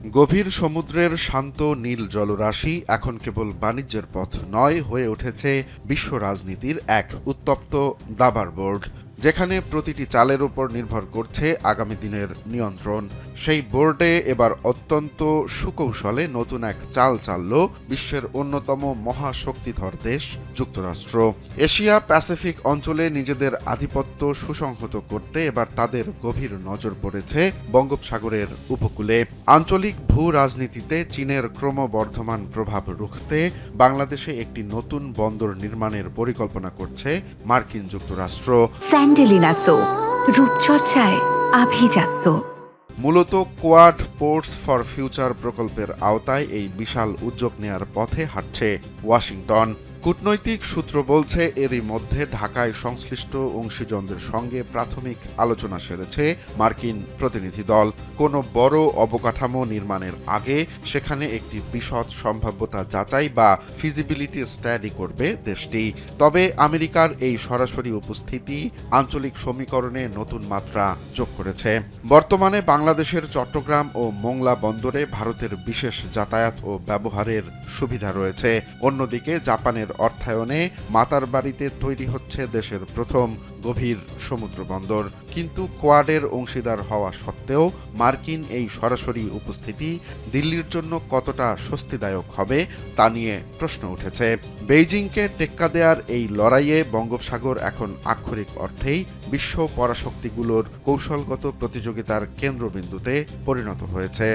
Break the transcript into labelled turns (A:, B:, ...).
A: গভীর সমুদ্রের শান্ত নীল জলরাশি এখন কেবল বাণিজ্যের পথ নয়, হয়ে উঠেছে বিশ্ব রাজনীতির এক উত্তপ্ত দাবার বোর্ড, যেখানে প্রতিটি চালের উপর নির্ভর করছে আগামী দিনের নিয়ন্ত্রণ। সেই বোর্ডে এবার অত্যন্ত সুকৌশলে নতুন এক চাল চালল বিশ্বের অন্যতম মহাশক্তিধর দেশ যুক্তরাষ্ট্র। এশিয়া প্যাসিফিক অঞ্চলে নিজেদের আধিপত্য সুসংহত করতে এবার তাদের গভীর নজর পড়েছে বঙ্গোপসাগরের উপকূলে। আঞ্চলিক ভূ রাজনীতিতে চীনের ক্রমবর্ধমান প্রভাব রুখতে বাংলাদেশে একটি নতুন বন্দর নির্মাণের পরিকল্পনা করছে মার্কিন যুক্তরাষ্ট্র।
B: স্যান্ডেলিনা সো, রূপচর্চায় আভিজাত্য।
A: মূলত কোয়াড পোর্টস ফর ফিউচার প্রকল্পের আওতায় এই বিশাল উদ্যোগ নেয়ার পথে হাঁটছে ওয়াশিংটন। কূটনৈতিক সূত্র বলছে, এরই মধ্যে ঢাকায় সংশ্লিষ্ট অংশীজনদের সঙ্গে প্রাথমিক আলোচনা সেরেছে মার্কিন প্রতিনিধি দল। কোনো বড় অবকাঠামো নির্মাণের আগে সেখানে একটি বিশদ সম্ভাব্যতা যাচাই বা ফিজিবিলিটি স্টাডি করবে দেশটি। তবে আমেরিকার এই সরাসরি উপস্থিতি আঞ্চলিক সমীকরণে নতুন মাত্রা যোগ করেছে। বর্তমানে বাংলাদেশের চট্টগ্রাম ও মোংলা বন্দরে ভারতের বিশেষ যাতায়াত ও ব্যবহারের সুবিধা রয়েছে। অন্যদিকে জাপানের অর্থায়নে মাতারবাড়িতে তৈরি হচ্ছে দেশের প্রথম গভীর সমুদ্র বন্দর। কিন্তু কোয়াডের অংশীদার হওয়া সত্ত্বেও মার্কিন এই সরাসরি উপস্থিতি দিল্লির জন্য কতটা স্বস্তিদায়ক হবে তা নিয়ে প্রশ্ন উঠেছে। বেইজিংকে টেক্কা দেওয়ার এই লড়াইয়ে বঙ্গোপসাগর এখন আক্ষরিক অর্থেই বিশ্ব পরাশক্তিগুলোর কৌশলগত প্রতিযোগিতার কেন্দ্রবিন্দুতে পরিণত হয়েছে।